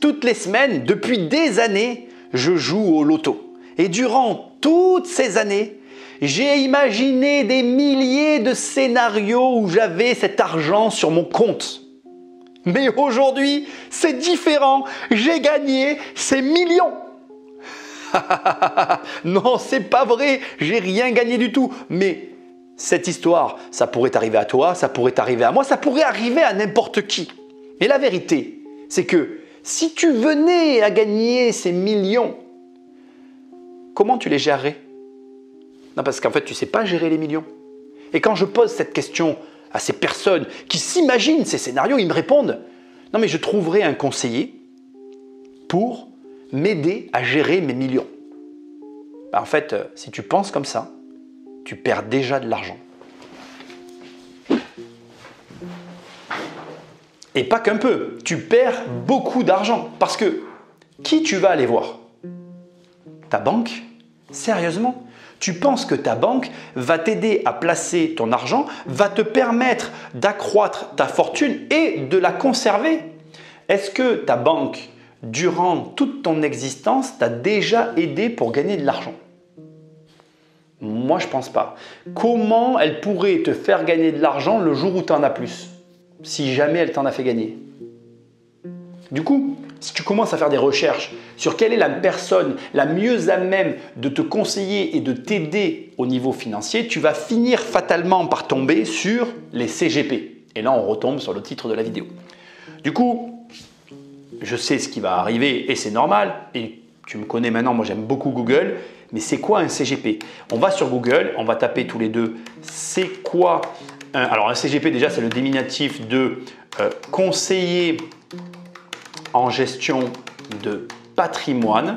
toutes les semaines, depuis des années, je joue au loto. Et durant toutes ces années, j'ai imaginé des milliers de scénarios où j'avais cet argent sur mon compte. Mais aujourd'hui, c'est différent. J'ai gagné ces millions. Non, c'est pas vrai. J'ai rien gagné du tout. Mais cette histoire, ça pourrait arriver à toi, ça pourrait arriver à moi, ça pourrait arriver à n'importe qui. Et la vérité, c'est que si tu venais à gagner ces millions, comment tu les gérerais? Non, parce qu'en fait, tu ne sais pas gérer les millions. Et quand je pose cette question à ces personnes qui s'imaginent ces scénarios, ils me répondent « Non, mais je trouverai un conseiller pour m'aider à gérer mes millions. » En fait, si tu penses comme ça, tu perds déjà de l'argent. Et pas qu'un peu, tu perds beaucoup d'argent. Parce que qui tu vas aller voir? Ta banque? Sérieusement? Tu penses que ta banque va t'aider à placer ton argent, va te permettre d'accroître ta fortune et de la conserver? Est-ce que ta banque, durant toute ton existence, t'a déjà aidé pour gagner de l'argent? Moi, je ne pense pas. Comment elle pourrait te faire gagner de l'argent le jour où tu en as plus, si jamais elle t'en a fait gagner? Du coup, si tu commences à faire des recherches sur quelle est la personne la mieux à même de te conseiller et de t'aider au niveau financier, tu vas finir fatalement par tomber sur les CGP. Et là, on retombe sur le titre de la vidéo. Du coup, je sais ce qui va arriver et c'est normal. Et tu me connais maintenant, moi j'aime beaucoup Google. Mais c'est quoi un CGP? On va sur Google, on va taper tous les deux c'est quoi alors un CGP déjà c'est le diminutif de conseiller en gestion de patrimoine.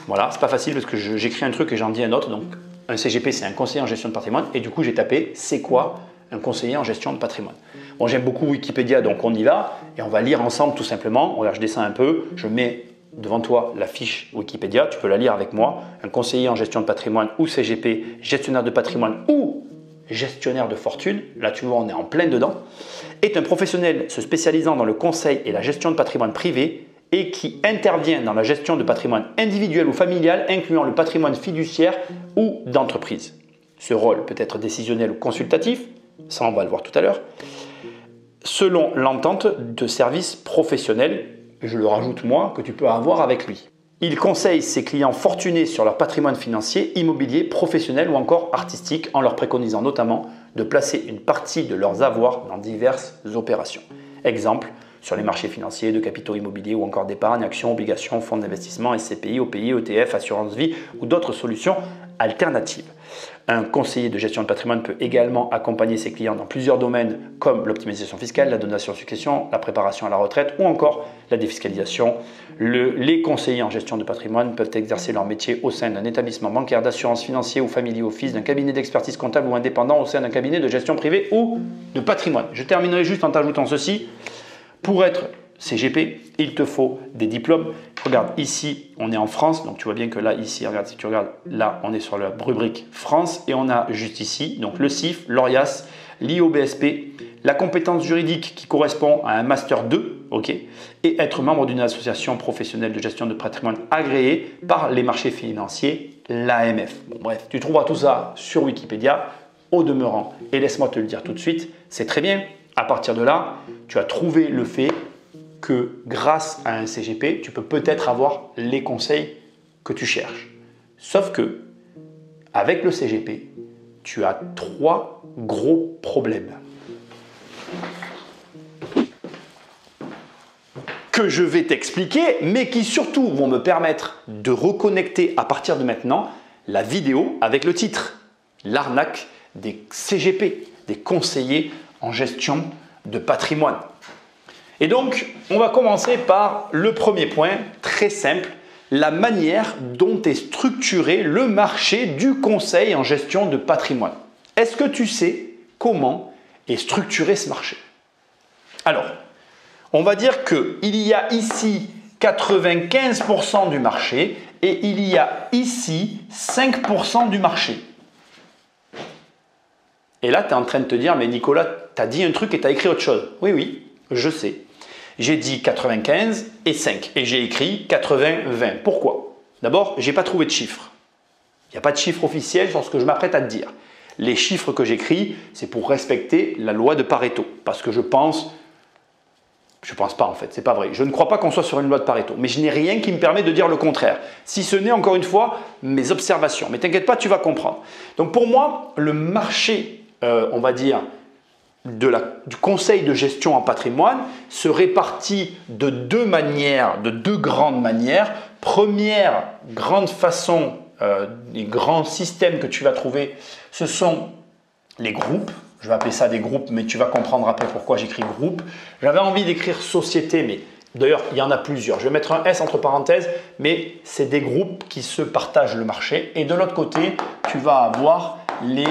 Voilà, c'est pas facile parce que j'écris un truc et j'en dis un autre. Donc un CGP c'est un conseiller en gestion de patrimoine et du coup j'ai tapé c'est quoi un conseiller en gestion de patrimoine. Bon, j'aime beaucoup Wikipédia donc on y va et on va lire ensemble tout simplement. Regarde, je descends un peu, je mets devant toi la fiche Wikipédia, tu peux la lire avec moi. Un conseiller en gestion de patrimoine ou CGP, gestionnaire de patrimoine ou gestionnaire de fortune, là tu vois on est en plein dedans, est un professionnel se spécialisant dans le conseil et la gestion de patrimoine privé et qui intervient dans la gestion de patrimoine individuel ou familial incluant le patrimoine fiduciaire ou d'entreprise. Ce rôle peut être décisionnel ou consultatif, ça on va le voir tout à l'heure, selon l'entente de service professionnel, je le rajoute moi, que tu peux avoir avec lui. Il conseille ses clients fortunés sur leur patrimoine financier, immobilier, professionnel ou encore artistique en leur préconisant notamment de placer une partie de leurs avoirs dans diverses opérations. Exemple, sur les marchés financiers, de capitaux immobiliers ou encore d'épargne, actions, obligations, fonds d'investissement, SCPI, OPI, ETF, assurance vie ou d'autres solutions alternatives. Un conseiller de gestion de patrimoine peut également accompagner ses clients dans plusieurs domaines comme l'optimisation fiscale, la donation succession, la préparation à la retraite ou encore la défiscalisation. Les conseillers en gestion de patrimoine peuvent exercer leur métier au sein d'un établissement bancaire, d'assurance financier ou family office, d'un cabinet d'expertise comptable ou indépendant au sein d'un cabinet de gestion privée ou de patrimoine. Je terminerai juste en t'ajoutant ceci. Pour être CGP, il te faut des diplômes. Regarde, ici, on est en France. Donc, tu vois bien que là, ici, regarde, si tu regardes, là, on est sur la rubrique France. Et on a juste ici, donc le CIF, l'ORIAS, l'IOBSP, la compétence juridique qui correspond à un Master 2, ok, et être membre d'une association professionnelle de gestion de patrimoine agréée par les marchés financiers, l'AMF. Bon, bref, tu trouveras tout ça sur Wikipédia, au demeurant. Et laisse-moi te le dire tout de suite, c'est très bien. À partir de là, tu as trouvé le fait que grâce à un CGP, tu peux peut-être avoir les conseils que tu cherches. Sauf que, avec le CGP, tu as 3 gros problèmes que je vais t'expliquer, mais qui surtout vont me permettre de reconnecter à partir de maintenant la vidéo avec le titre « L'arnaque des CGP », des conseillers en gestion de patrimoine. Et donc, on va commencer par le premier point, très simple, la manière dont est structuré le marché du conseil en gestion de patrimoine. Est-ce que tu sais comment est structuré ce marché? Alors, on va dire qu'il y a ici 95% du marché et il y a ici 5% du marché. Et là, tu es en train de te dire, mais Nicolas, tu as dit un truc et tu as écrit autre chose. Oui, oui, je sais. J'ai dit 95 et 5 et j'ai écrit 80-20. Pourquoi? D'abord, je n'ai pas trouvé de chiffre. Il n'y a pas de chiffre officiel sur ce que je m'apprête à te dire. Les chiffres que j'écris, c'est pour respecter la loi de Pareto. Parce que je pense pas en fait, c'est pas vrai. Je ne crois pas qu'on soit sur une loi de Pareto, mais je n'ai rien qui me permet de dire le contraire. Si ce n'est encore une fois mes observations. Mais t'inquiète pas, tu vas comprendre. Donc pour moi, le marché, on va dire, du conseil de gestion en patrimoine se répartit de deux manières, de deux grandes manières. Première grande façon, les grands systèmes que tu vas trouver, ce sont les groupes. Je vais appeler ça des groupes, mais tu vas comprendre après pourquoi j'écris groupe. J'avais envie d'écrire société, mais d'ailleurs, il y en a plusieurs. Je vais mettre un S entre parenthèses, mais c'est des groupes qui se partagent le marché. Et de l'autre côté, tu vas avoir les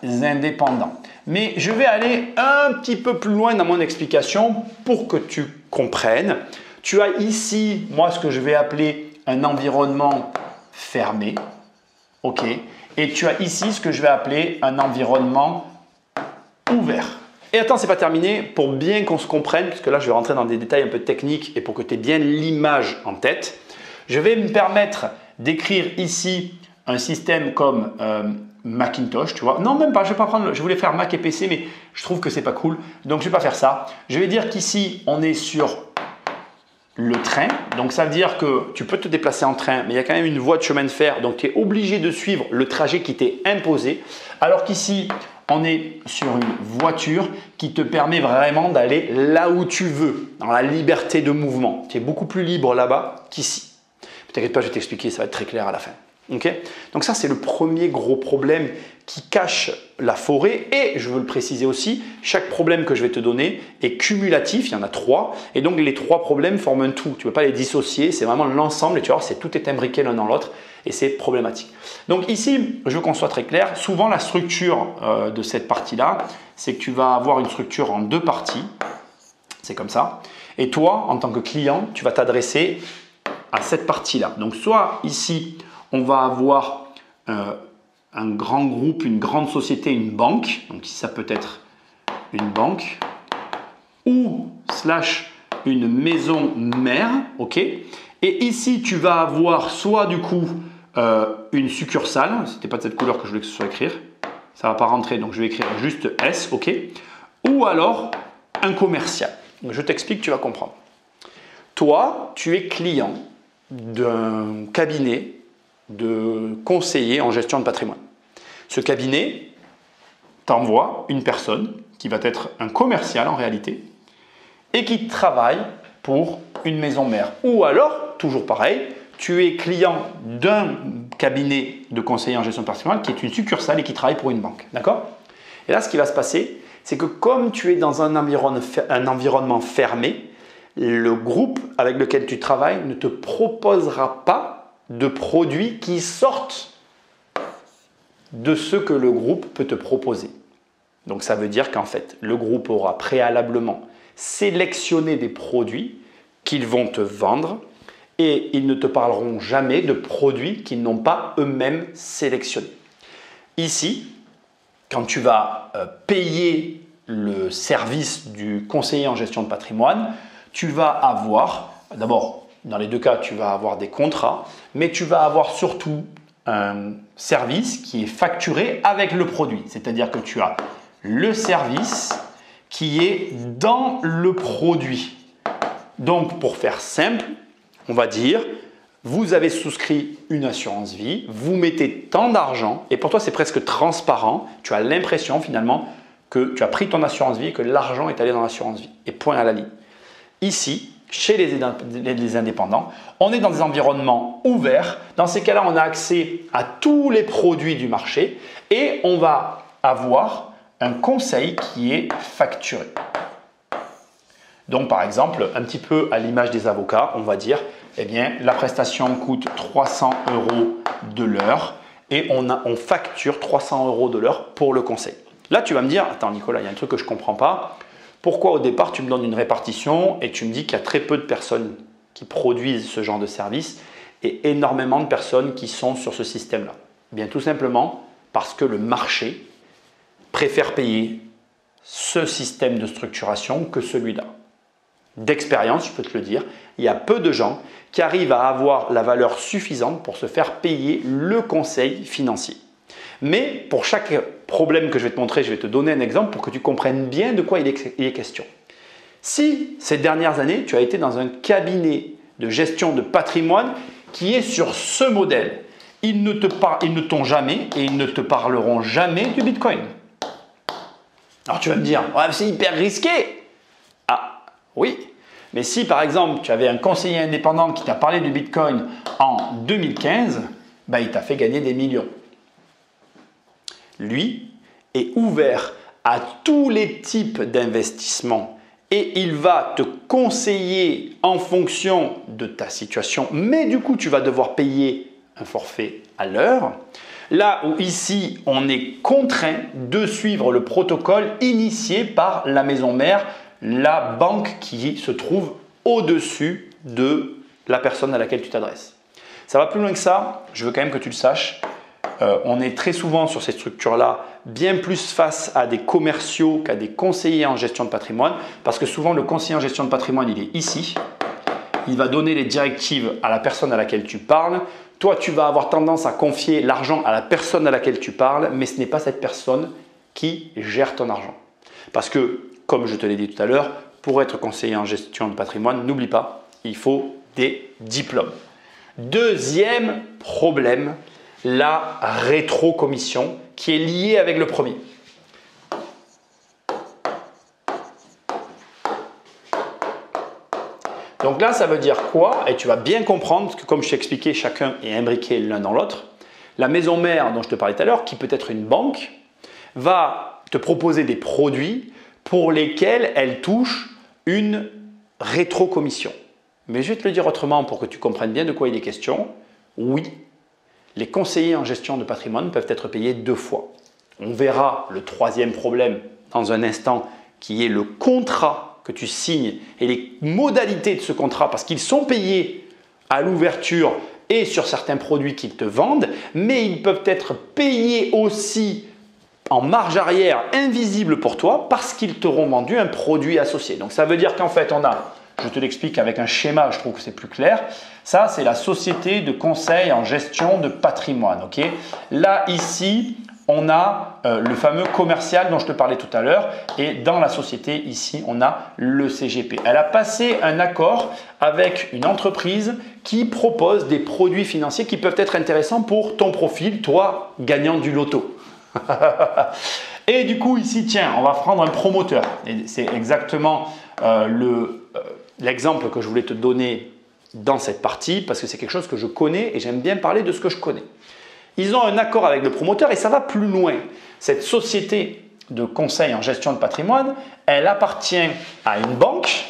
indépendants. Mais je vais aller un petit peu plus loin dans mon explication pour que tu comprennes. Tu as ici, moi, ce que je vais appeler un environnement fermé. OK. Et tu as ici ce que je vais appeler un environnement ouvert. Et attends, c'est pas terminé. Pour bien qu'on se comprenne, parce que là, je vais rentrer dans des détails un peu techniques et pour que tu aies bien l'image en tête, je vais me permettre d'écrire ici un système comme Macintosh, tu vois. Non, même pas, je vais pas prendre, je voulais faire Mac et PC, mais je trouve que c'est pas cool. Donc, je vais pas faire ça. Je vais dire qu'ici, on est sur le train. Donc, ça veut dire que tu peux te déplacer en train, mais il y a quand même une voie de chemin de fer. Donc, tu es obligé de suivre le trajet qui t'est imposé. Alors qu'ici, on est sur une voiture qui te permet vraiment d'aller là où tu veux, dans la liberté de mouvement. Tu es beaucoup plus libre là-bas qu'ici. Ne t'inquiète pas, je vais t'expliquer, ça va être très clair à la fin. Okay. Donc ça, c'est le premier gros problème qui cache la forêt. Et je veux le préciser aussi, chaque problème que je vais te donner est cumulatif, il y en a 3. Et donc les 3 problèmes forment un tout. Tu ne peux pas les dissocier, c'est vraiment l'ensemble. Et tu vois, tout est imbriqué l'un dans l'autre et c'est problématique. Donc ici, je veux qu'on soit très clair. Souvent, la structure de cette partie-là, c'est que tu vas avoir une structure en 2 parties. C'est comme ça. Et toi, en tant que client, tu vas t'adresser à cette partie-là. Donc soit ici, on va avoir un grand groupe, une grande société, une banque. Donc ici, ça peut être une banque ou / une maison mère. OK. Et ici, tu vas avoir soit du coup une succursale. Ce n'était pas de cette couleur que je voulais que ce soit écrire. Ça ne va pas rentrer, donc je vais écrire juste S. OK. Ou alors un commercial. Donc, je t'explique, tu vas comprendre. Toi, tu es client d'un cabinet de conseiller en gestion de patrimoine. Ce cabinet t'envoie une personne qui va être un commercial en réalité et qui travaille pour une maison mère. Ou alors, toujours pareil, tu es client d'un cabinet de conseiller en gestion de patrimoine qui est une succursale et qui travaille pour une banque. D'accord? Et là, ce qui va se passer, c'est que comme tu es dans un environnement fermé, le groupe avec lequel tu travailles ne te proposera pas de produits qui sortent de ce que le groupe peut te proposer. Donc ça veut dire qu'en fait, le groupe aura préalablement sélectionné des produits qu'ils vont te vendre et ils ne te parleront jamais de produits qu'ils n'ont pas eux-mêmes sélectionnés. Ici, quand tu vas payer le service du conseiller en gestion de patrimoine, tu vas avoir, d'abord, dans les 2 cas, tu vas avoir des contrats, mais tu vas avoir surtout un service qui est facturé avec le produit. C'est-à-dire que tu as le service qui est dans le produit. Donc, pour faire simple, on va dire, vous avez souscrit une assurance vie, vous mettez tant d'argent et pour toi, c'est presque transparent. Tu as l'impression finalement que tu as pris ton assurance vie et que l'argent est allé dans l'assurance vie. Et point à la ligne. Ici, chez les indépendants, on est dans des environnements ouverts. Dans ces cas-là, on a accès à tous les produits du marché et on va avoir un conseil qui est facturé. Donc, par exemple, un petit peu à l'image des avocats, on va dire, eh bien, la prestation coûte 300 € de l'heure et on facture 300 € de l'heure pour le conseil. Là, tu vas me dire, attends Nicolas, il y a un truc que je ne comprends pas. Pourquoi au départ tu me donnes une répartition et tu me dis qu'il y a très peu de personnes qui produisent ce genre de service et énormément de personnes qui sont sur ce système-là? Bien tout simplement parce que le marché préfère payer ce système de structuration que celui-là. d'expérience, je peux te le dire, il y a peu de gens qui arrivent à avoir la valeur suffisante pour se faire payer le conseil financier. Mais pour chaque problème que je vais te montrer, je vais te donner un exemple pour que tu comprennes bien de quoi il est question. Si ces dernières années, tu as été dans un cabinet de gestion de patrimoine qui est sur ce modèle, ils ne t'ont jamais et ils ne te parleront jamais du Bitcoin. Alors tu vas me dire, ouais, c'est hyper risqué. Ah oui, mais si par exemple tu avais un conseiller indépendant qui t'a parlé du Bitcoin en 2015, ben, il t'a fait gagner des millions. Lui est ouvert à tous les types d'investissements et il va te conseiller en fonction de ta situation, mais du coup tu vas devoir payer un forfait à l'heure. Là où ici on est contraint de suivre le protocole initié par la maison mère, la banque qui se trouve au-dessus de la personne à laquelle tu t'adresses. Ça va plus loin que ça, je veux quand même que tu le saches. On est très souvent sur ces structures-là bien plus face à des commerciaux qu'à des conseillers en gestion de patrimoine parce que souvent le conseiller en gestion de patrimoine il est ici, il va donner les directives à la personne à laquelle tu parles. Toi, tu vas avoir tendance à confier l'argent à la personne à laquelle tu parles, mais ce n'est pas cette personne qui gère ton argent. Parce que, comme je te l'ai dit tout à l'heure, pour être conseiller en gestion de patrimoine, n'oublie pas, il faut des diplômes. Deuxième problème, la rétrocommission qui est liée avec le premier. Donc là, ça veut dire quoi? Et tu vas bien comprendre que comme je t'ai expliqué, chacun est imbriqué l'un dans l'autre. La maison mère dont je te parlais tout à l'heure, qui peut être une banque, va te proposer des produits pour lesquels elle touche une rétrocommission. Mais je vais te le dire autrement pour que tu comprennes bien de quoi il est question. Oui, les conseillers en gestion de patrimoine peuvent être payés 2 fois. On verra le troisième problème dans un instant qui est le contrat que tu signes et les modalités de ce contrat parce qu'ils sont payés à l'ouverture et sur certains produits qu'ils te vendent, mais ils peuvent être payés aussi en marge arrière invisible pour toi parce qu'ils t'auront vendu un produit associé. Donc ça veut dire qu'en fait on a, je te l'explique avec un schéma, je trouve que c'est plus clair, ça c'est la société de conseil en gestion de patrimoine. Okay, là ici on a le fameux commercial dont je te parlais tout à l'heure et dans la société ici on a le CGP. Elle a passé un accord avec une entreprise qui propose des produits financiers qui peuvent être intéressants pour ton profil, toi gagnant du loto. Et du coup ici tiens, on va prendre un promoteur et c'est exactement l'exemple que je voulais te donner dans cette partie parce que c'est quelque chose que je connais et j'aime bien parler de ce que je connais. Ils ont un accord avec le promoteur et ça va plus loin. Cette société de conseil en gestion de patrimoine, elle appartient à une banque.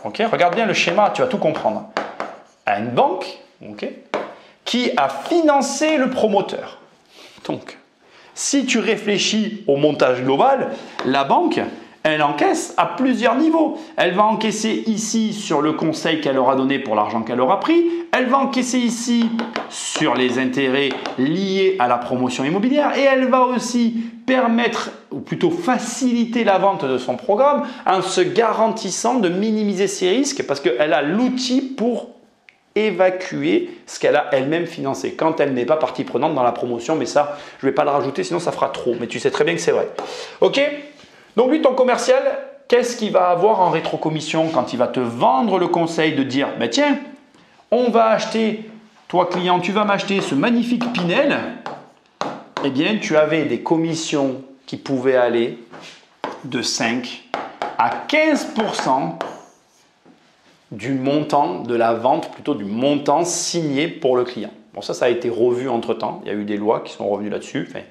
Okay, regarde bien le schéma, tu vas tout comprendre. À une banque qui a financé le promoteur. Donc, si tu réfléchis au montage global, la banque, elle encaisse à plusieurs niveaux. Elle va encaisser ici sur le conseil qu'elle aura donné pour l'argent qu'elle aura pris. Elle va encaisser ici sur les intérêts liés à la promotion immobilière. Et elle va aussi permettre, ou plutôt faciliter la vente de son programme en se garantissant de minimiser ses risques parce qu'elle a l'outil pour évacuer ce qu'elle a elle-même financé quand elle n'est pas partie prenante dans la promotion. Mais ça, je ne vais pas le rajouter, sinon ça fera trop. Mais tu sais très bien que c'est vrai. Ok ? Donc lui, ton commercial, qu'est-ce qu'il va avoir en rétrocommission quand il va te vendre le conseil de dire « Tiens, on va acheter, toi client, tu vas m'acheter ce magnifique Pinel », eh bien, tu avais des commissions qui pouvaient aller de 5 à 15% du montant de la vente, plutôt du montant signé pour le client. Bon, ça a été revu entre-temps. Il y a eu des lois qui sont revenues là-dessus. Enfin,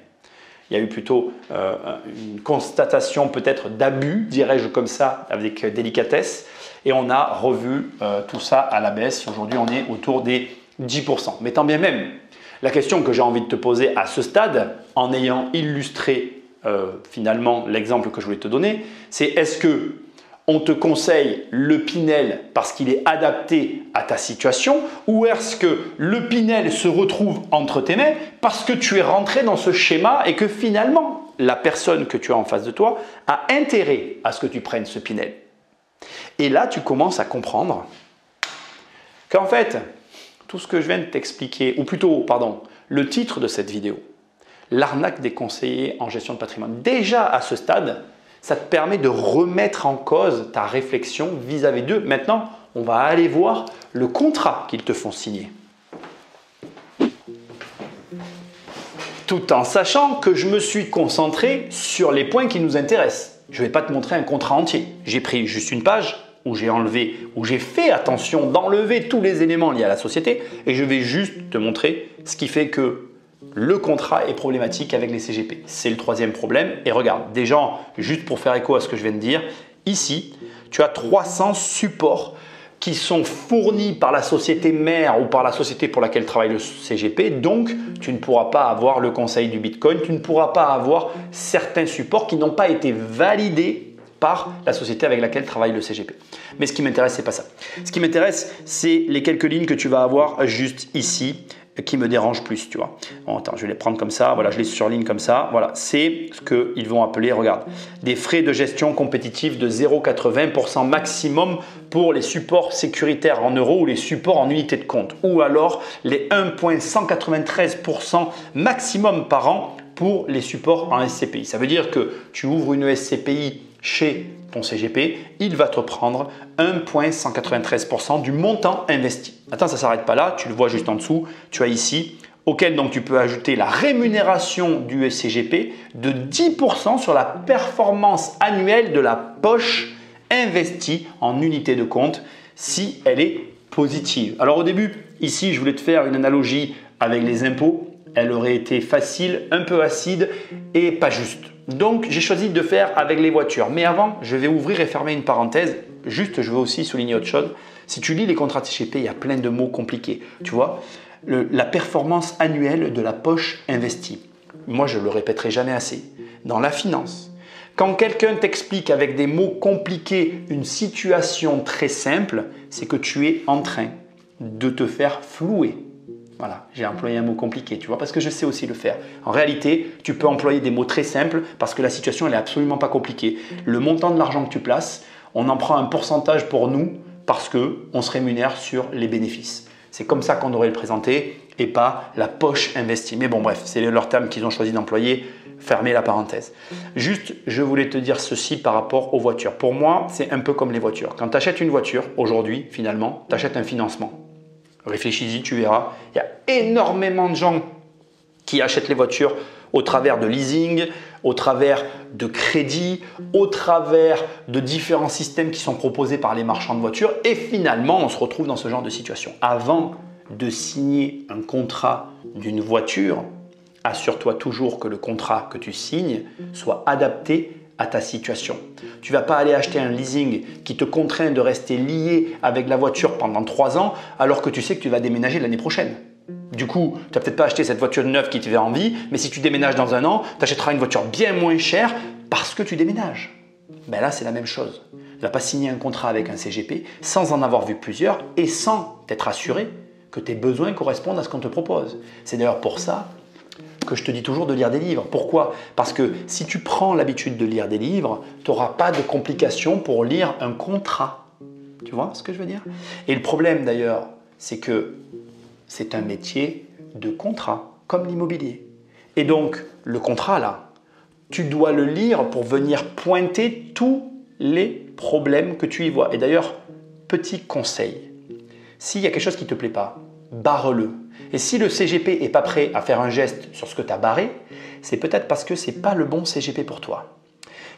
il y a eu plutôt une constatation peut-être d'abus, dirais-je comme ça, avec délicatesse. Et on a revu tout ça à la baisse. Aujourd'hui, on est autour des 10%. Mais tant bien même, la question que j'ai envie de te poser à ce stade, en ayant illustré finalement l'exemple que je voulais te donner, c'est est-ce que on te conseille le Pinel parce qu'il est adapté à ta situation ou est-ce que le Pinel se retrouve entre tes mains parce que tu es rentré dans ce schéma et que finalement la personne que tu as en face de toi a intérêt à ce que tu prennes ce Pinel. Et là, tu commences à comprendre qu'en fait, tout ce que je viens de t'expliquer, ou plutôt, pardon, le titre de cette vidéo, l'arnaque des conseillers en gestion de patrimoine. Déjà à ce stade, ça te permet de remettre en cause ta réflexion vis-à-vis d'eux. Maintenant, on va aller voir le contrat qu'ils te font signer. Tout en sachant que je me suis concentré sur les points qui nous intéressent. Je ne vais pas te montrer un contrat entier. J'ai pris juste une page où j'ai enlevé, où j'ai fait attention d'enlever tous les éléments liés à la société et je vais juste te montrer ce qui fait que le contrat est problématique avec les CGP. C'est le troisième problème. Et regarde, déjà, juste pour faire écho à ce que je viens de dire, ici, tu as 300 supports qui sont fournis par la société mère ou par la société pour laquelle travaille le CGP. Donc, tu ne pourras pas avoir le conseil du Bitcoin, tu ne pourras pas avoir certains supports qui n'ont pas été validés par la société avec laquelle travaille le CGP. Mais ce qui m'intéresse, ce n'est pas ça. Ce qui m'intéresse, c'est les quelques lignes que tu vas avoir juste ici qui me dérangent plus, tu vois. Bon, attends, je vais les prendre comme ça. Voilà, je les surligne comme ça. Voilà, c'est ce qu'ils vont appeler, regarde, des frais de gestion compétitifs de 0,80% maximum pour les supports sécuritaires en euros ou les supports en unités de compte. Ou alors les 1,193% maximum par an pour les supports en SCPI. Ça veut dire que tu ouvres une SCPI chez ton CGP, il va te prendre 1,193% du montant investi. Attends, ça ne s'arrête pas là, tu le vois juste en dessous, tu as ici, auquel donc tu peux ajouter la rémunération du CGP de 10% sur la performance annuelle de la poche investie en unité de compte si elle est positive. Alors au début, ici, je voulais te faire une analogie avec les impôts. Elle aurait été facile, un peu acide et pas juste. Donc, j'ai choisi de faire avec les voitures. Mais avant, je vais ouvrir et fermer une parenthèse. Juste, je veux aussi souligner autre chose. Si tu lis les contrats de CGP, il y a plein de mots compliqués. Tu vois, la performance annuelle de la poche investie. Moi, je ne le répéterai jamais assez. Dans la finance, quand quelqu'un t'explique avec des mots compliqués une situation très simple, c'est que tu es en train de te faire flouer. Voilà, j'ai employé un mot compliqué, tu vois, parce que je sais aussi le faire. En réalité, tu peux employer des mots très simples parce que la situation, elle n'est absolument pas compliquée. Le montant de l'argent que tu places, on en prend un pourcentage pour nous parce qu'on se rémunère sur les bénéfices. C'est comme ça qu'on devrait le présenter et pas la poche investie. Mais bon, bref, c'est leur terme qu'ils ont choisi d'employer. Fermez la parenthèse. Juste, je voulais te dire ceci par rapport aux voitures. Pour moi, c'est un peu comme les voitures. Quand tu achètes une voiture, aujourd'hui, finalement, tu achètes un financement. Réfléchis-y, tu verras. Il y a énormément de gens qui achètent les voitures au travers de leasing, au travers de crédits, au travers de différents systèmes qui sont proposés par les marchands de voitures. Et finalement, on se retrouve dans ce genre de situation. Avant de signer un contrat d'une voiture, assure-toi toujours que le contrat que tu signes soit adapté à ta situation. Tu ne vas pas aller acheter un leasing qui te contraint de rester lié avec la voiture pendant 3 ans alors que tu sais que tu vas déménager l'année prochaine. Du coup, tu n'as peut-être pas acheté cette voiture neuve qui te fait envie, mais si tu déménages dans un an, tu achèteras une voiture bien moins chère parce que tu déménages. Ben là, c'est la même chose. Tu ne vas pas signer un contrat avec un CGP sans en avoir vu plusieurs et sans t'être assuré que tes besoins correspondent à ce qu'on te propose. C'est d'ailleurs pour ça que je te dis toujours de lire des livres. Pourquoi? Parce que si tu prends l'habitude de lire des livres, tu n'auras pas de complications pour lire un contrat. Tu vois ce que je veux dire? Et le problème d'ailleurs, c'est que c'est un métier de contrat, comme l'immobilier. Et donc, le contrat là, tu dois le lire pour venir pointer tous les problèmes que tu y vois. Et d'ailleurs, petit conseil, s'il y a quelque chose qui ne te plaît pas, barre-le. Et si le CGP n'est pas prêt à faire un geste sur ce que tu as barré, c'est peut-être parce que ce n'est pas le bon CGP pour toi.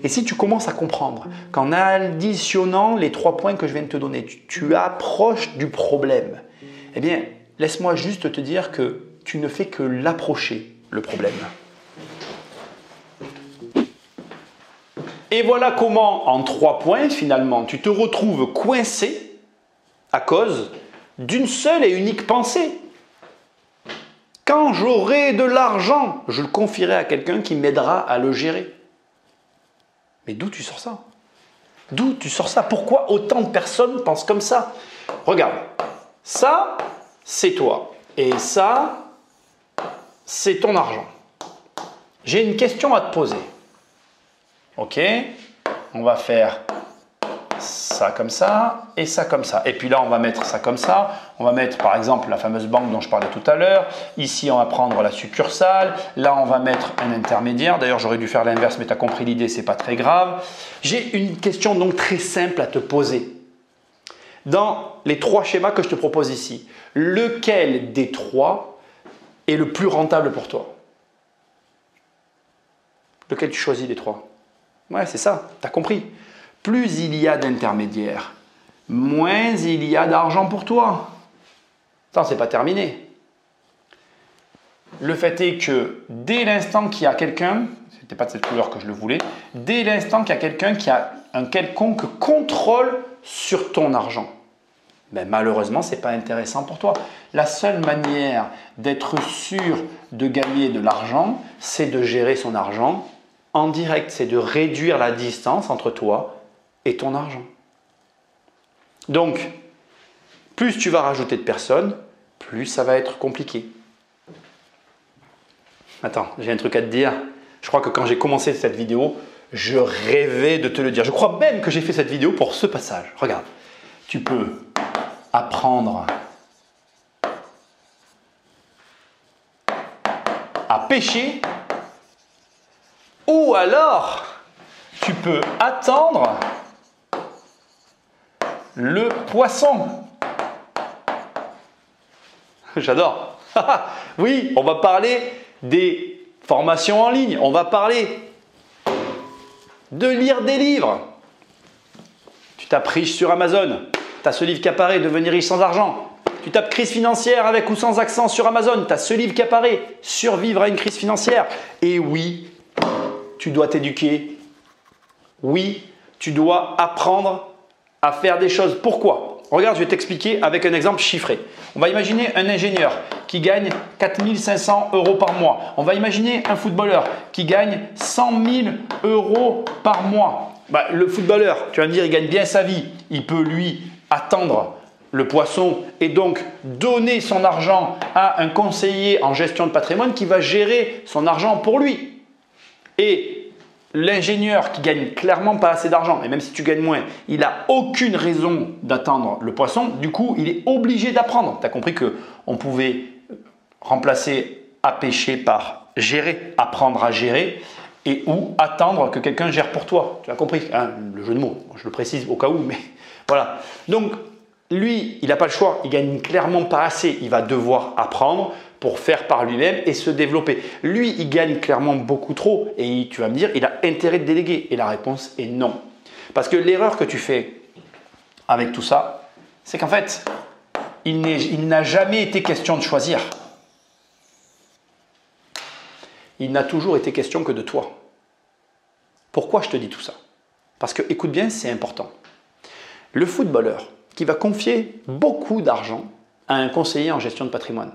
Et si tu commences à comprendre qu'en additionnant les 3 points que je viens de te donner, tu approches du problème, eh bien, laisse-moi juste te dire que tu ne fais que l'approcher, le problème. Et voilà comment, en 3 points, finalement, tu te retrouves coincé à cause d'une seule et unique pensée. Quand j'aurai de l'argent, je le confierai à quelqu'un qui m'aidera à le gérer. Mais d'où tu sors ça? D'où tu sors ça? Pourquoi autant de personnes pensent comme ça? Regarde, ça, c'est toi. Et ça, c'est ton argent. J'ai une question à te poser. Ok? On va faire ça comme ça et ça comme ça. Et puis là, on va mettre ça comme ça. On va mettre par exemple la fameuse banque dont je parlais tout à l'heure. Ici, on va prendre la succursale. Là, on va mettre un intermédiaire. D'ailleurs, j'aurais dû faire l'inverse, mais tu as compris l'idée, c'est pas très grave. J'ai une question donc très simple à te poser. Dans les trois schémas que je te propose ici, lequel des trois est le plus rentable pour toi? Lequel tu choisis des trois? Ouais, c'est ça, tu as compris. Plus il y a d'intermédiaires, moins il y a d'argent pour toi. Ça, c'est pas terminé. Le fait est que dès l'instant qu'il y a quelqu'un, c'était pas de cette couleur que je le voulais, dès l'instant qu'il y a quelqu'un qui a un quelconque contrôle sur ton argent, ben malheureusement, ce n'est pas intéressant pour toi. La seule manière d'être sûr de gagner de l'argent, c'est de gérer son argent en direct, c'est de réduire la distance entre toi et ton argent. Donc, plus tu vas rajouter de personnes, plus ça va être compliqué. Attends, j'ai un truc à te dire. Je crois que quand j'ai commencé cette vidéo, je rêvais de te le dire. Je crois même que j'ai fait cette vidéo pour ce passage. Regarde, tu peux apprendre à pêcher ou alors tu peux attendre le poisson. J'adore. Oui, on va parler des formations en ligne. On va parler de lire des livres. Tu tapes riche sur Amazon. Tu as ce livre qui apparaît, Devenir riche sans argent. Tu tapes crise financière avec ou sans accent sur Amazon. Tu as ce livre qui apparaît, Survivre à une crise financière. Et oui, tu dois t'éduquer. Oui, tu dois apprendre à faire des choses. Pourquoi? Regarde, je vais t'expliquer avec un exemple chiffré. On va imaginer un ingénieur qui gagne 4 500 € par mois. On va imaginer un footballeur qui gagne 100 000 € par mois. Le footballeur, tu vas me dire, il gagne bien sa vie. Il peut lui attendre le poisson et donc donner son argent à un conseiller en gestion de patrimoine qui va gérer son argent pour lui. Et l'ingénieur qui gagne clairement pas assez d'argent, et même si tu gagnes moins, il n'a aucune raison d'attendre le poisson. Du coup, il est obligé d'apprendre. Tu as compris qu'on pouvait remplacer à pêcher par gérer, apprendre à gérer, et ou attendre que quelqu'un gère pour toi. Tu as compris, hein, le jeu de mots, je le précise au cas où, mais voilà. Donc, lui, il n'a pas le choix, il gagne clairement pas assez, il va devoir apprendre pour faire par lui-même et se développer. Lui, il gagne clairement beaucoup trop et tu vas me dire, il a intérêt de déléguer. Et la réponse est non. Parce que l'erreur que tu fais avec tout ça, c'est qu'en fait, il n'a jamais été question de choisir. Il n'a toujours été question que de toi. Pourquoi je te dis tout ça? Parce que, écoute bien, c'est important. Le footballeur qui va confier beaucoup d'argent à un conseiller en gestion de patrimoine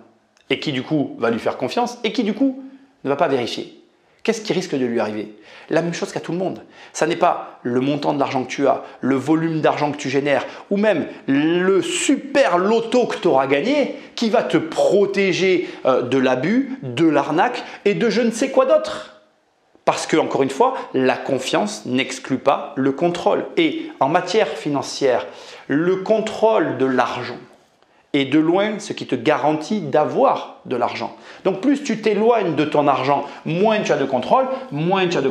et qui du coup va lui faire confiance et qui du coup ne va pas vérifier. Qu'est-ce qui risque de lui arriver? La même chose qu'à tout le monde. Ça n'est pas le montant de l'argent que tu as, le volume d'argent que tu génères ou même le super loto que tu auras gagné qui va te protéger de l'abus, de l'arnaque et de je ne sais quoi d'autre. Parce que, encore une fois, la confiance n'exclut pas le contrôle. Et en matière financière, le contrôle de l'argent est de loin ce qui te garantit d'avoir de l'argent. Donc plus tu t'éloignes de ton argent, moins tu as de contrôle, moins tu as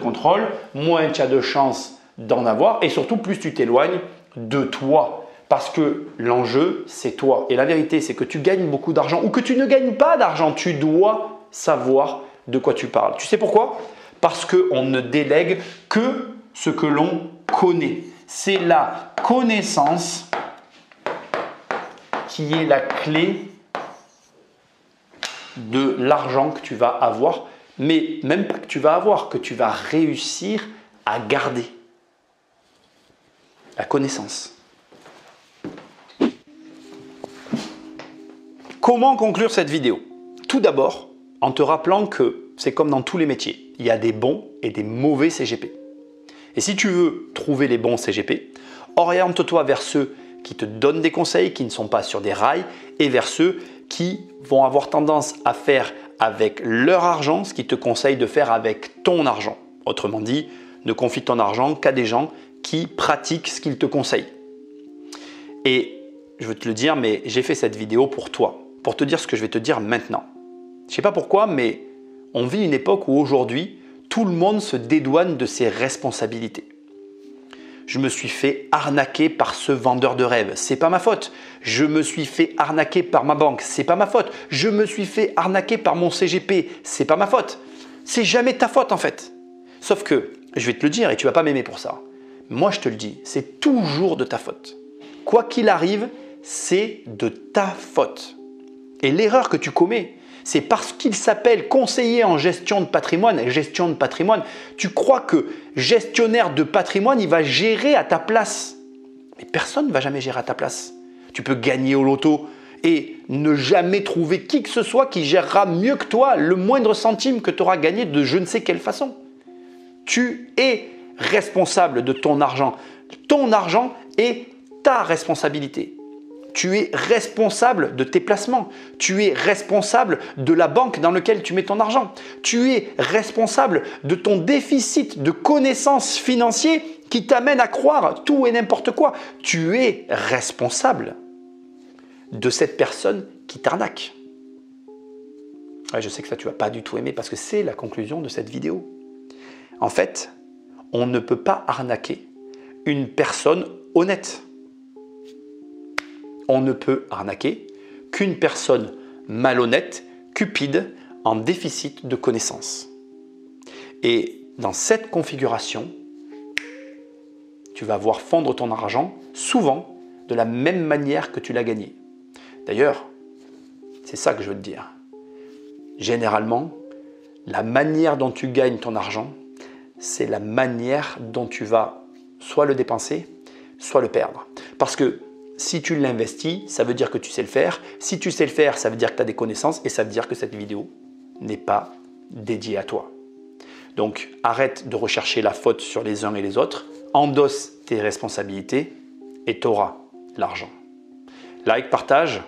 de chances d'en avoir et surtout plus tu t'éloignes de toi. Parce que l'enjeu, c'est toi. Et la vérité, c'est que tu gagnes beaucoup d'argent ou que tu ne gagnes pas d'argent, tu dois savoir de quoi tu parles. Tu sais pourquoi? Parce qu'on ne délègue que ce que l'on connaît. C'est la connaissance qui est la clé de l'argent que tu vas avoir, mais même pas que tu vas avoir, que tu vas réussir à garder. La connaissance. Comment conclure cette vidéo? Tout d'abord, en te rappelant que c'est comme dans tous les métiers. Il y a des bons et des mauvais CGP. Et si tu veux trouver les bons CGP, oriente-toi vers ceux qui te donnent des conseils, qui ne sont pas sur des rails, et vers ceux qui vont avoir tendance à faire avec leur argent ce qu'ils te conseillent de faire avec ton argent. Autrement dit, ne confie ton argent qu'à des gens qui pratiquent ce qu'ils te conseillent. Et je veux te le dire, mais j'ai fait cette vidéo pour toi, pour te dire ce que je vais te dire maintenant. Je ne sais pas pourquoi, mais on vit une époque où aujourd'hui, tout le monde se dédouane de ses responsabilités. Je me suis fait arnaquer par ce vendeur de rêve, c'est pas ma faute. Je me suis fait arnaquer par ma banque, c'est pas ma faute. Je me suis fait arnaquer par mon CGP, c'est pas ma faute. C'est jamais ta faute en fait. Sauf que, je vais te le dire et tu vas pas m'aimer pour ça. Moi je te le dis, c'est toujours de ta faute. Quoi qu'il arrive, c'est de ta faute. Et l'erreur que tu commets, c'est parce qu'il s'appelle conseiller en gestion de patrimoine, tu crois que gestionnaire de patrimoine, il va gérer à ta place. Mais personne ne va jamais gérer à ta place. Tu peux gagner au loto et ne jamais trouver qui que ce soit qui gérera mieux que toi le moindre centime que tu auras gagné de je ne sais quelle façon. Tu es responsable de ton argent. Ton argent est ta responsabilité. Tu es responsable de tes placements. Tu es responsable de la banque dans laquelle tu mets ton argent. Tu es responsable de ton déficit de connaissances financières qui t'amène à croire tout et n'importe quoi. Tu es responsable de cette personne qui t'arnaque. Ouais, je sais que ça, tu ne vas pas du tout aimer parce que c'est la conclusion de cette vidéo. En fait, on ne peut pas arnaquer une personne honnête. On ne peut arnaquer qu'une personne malhonnête, cupide, en déficit de connaissances. Et dans cette configuration, tu vas voir fondre ton argent souvent de la même manière que tu l'as gagné. D'ailleurs, c'est ça que je veux te dire. Généralement, la manière dont tu gagnes ton argent, c'est la manière dont tu vas soit le dépenser, soit le perdre. Parce que si tu l'investis, ça veut dire que tu sais le faire. Si tu sais le faire, ça veut dire que tu as des connaissances et ça veut dire que cette vidéo n'est pas dédiée à toi. Donc, arrête de rechercher la faute sur les uns et les autres. Endosse tes responsabilités et tu auras l'argent. Like, partage.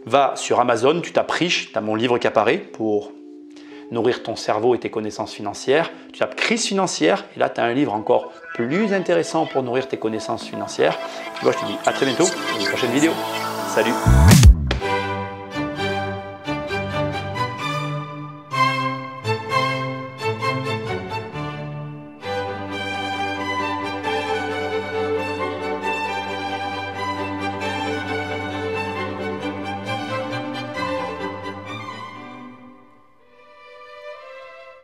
Va sur Amazon, tu tapes riche, tu as mon livre qui apparaît pour nourrir ton cerveau et tes connaissances financières. Tu tapes crise financière et là tu as un livre encore plus intéressant pour nourrir tes connaissances financières. Moi je te dis à très bientôt dans une prochaine vidéo. Salut!